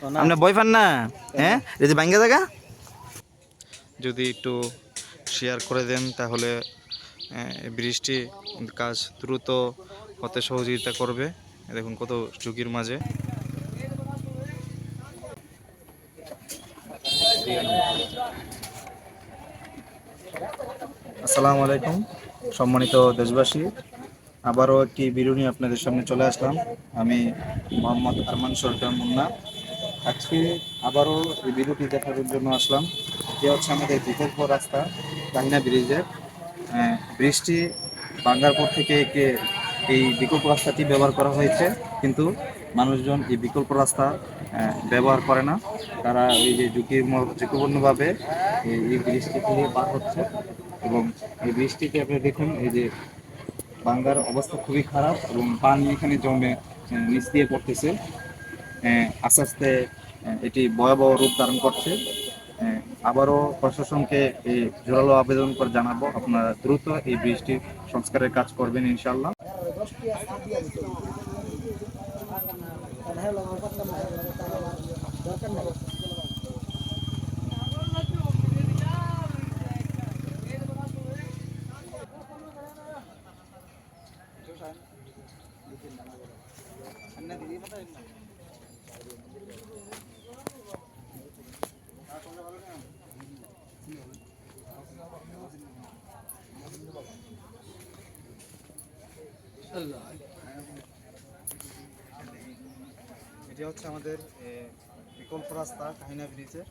আপনার বয়ফ্রেন্ড না? হ্যাঁ, এই যে ভাঙ্গা জায়গা যদি একটু শেয়ার করে দেন তাহলে বৃষ্টি কাজ দ্রুত হতে সহযোগিতা করবে। দেখুন কত ঝুঁকির মাঝে। আসসালামু আলাইকুম সম্মানিত দেশবাসী, আবারও একটি ভিডিও নিয়ে আপনাদের সামনে চলে আসলাম। আমি মোহাম্মদ আরমান সরকার মুন্না। আজকে আবারও এই ভিডিওটি দেখানোর জন্য আসলাম। এটি হচ্ছে আমাদের বিকল্প রাস্তা কাহিনা ব্রিজের। বৃষ্টি ভাঙ্গার পর থেকে এই বিকল্প রাস্তাটি ব্যবহার করা হয়েছে, কিন্তু মানুষজন এই বিকল্প রাস্তা ব্যবহার করে না। তারা এই যে ঝুঁকিপূর্ণভাবে এই বৃষ্টি থেকে পার হচ্ছে, এবং এই বৃষ্টিতে আপনি দেখুন এই যে ভাঙ্গার অবস্থা খুবই খারাপ এবং পানি এখানে জমে নিচ দিয়ে পড়তেছে। আস্তে আস্তে এটি ভয়াবহ রূপ ধারণ করছে। আবারও প্রশাসনকে এই জোরালো আবেদন করে জানাবো, আপনারা দ্রুত এই বৃষ্টির সংস্কারের কাজ করবেন ইনশাল্লাহ। এটি হচ্ছে আমাদের বিকল্প রাস্তা কাহিনা ব্রিজের।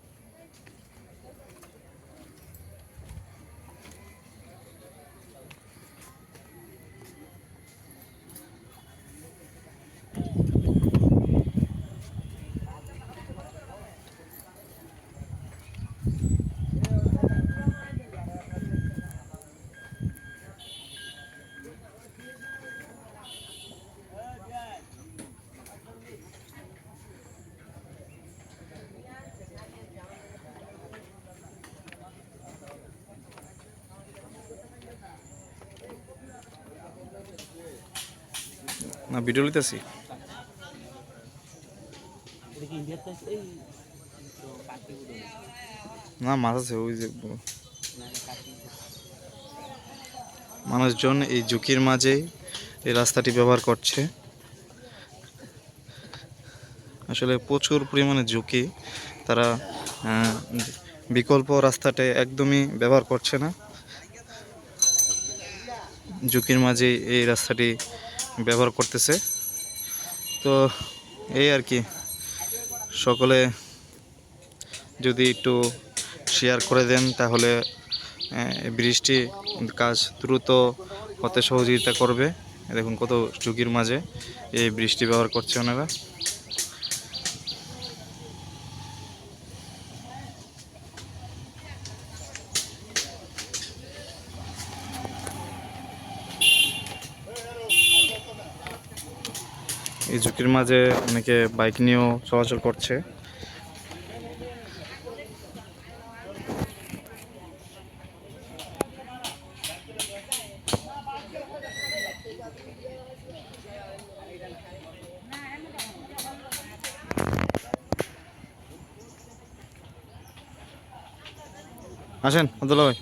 না ভিডিও লিতেছি না, মাছ আছে ওই যে। মানুষজন এই ঝুঁকির মাঝে এই রাস্তাটি ব্যবহার করছে। আসলে প্রচুর পরিমাণে ঝুঁকি, তারা বিকল্প রাস্তাটা একদমই ব্যবহার করছে না। ঝুঁকির মাঝে এই রাস্তাটি ব্যবহার করতেছে। তো এই আর কি, সকলে যদি একটু শেয়ার করে দেন তাহলে বৃষ্টি কাজ দ্রুত হতে সহযোগিতা করবে। দেখুন কত ঝুঁকির মাঝে এই বৃষ্টি ব্যবহার করছে ওনারা। এই ঝুঁকির মাঝে অনেকে বাইক নিয়েও চলাচল করছে। আসেন আব্দুল্লাহ ভাই।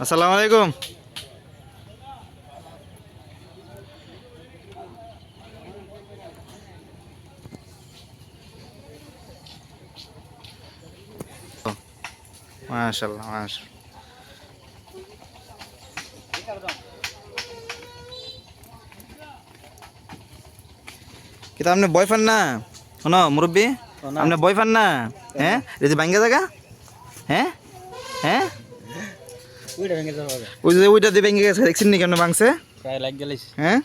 আসসালামু আলাইকুম। মাশাআল্লাহ মাশাআল্লাহ। কিন্তু আপনার বয়ফ্রেন্ড না? শোনো মুরব্বী, আপনার বয়ফ্রেন্ড না? হ্যাঁ, এই যে ভাঙ্গা জায়গা। হ্যাঁ হ্যাঁ, ওইটা দিয়ে ভেঙে গেছে, দেখছেন নি কেমন ভাঙছে? হ্যাঁ।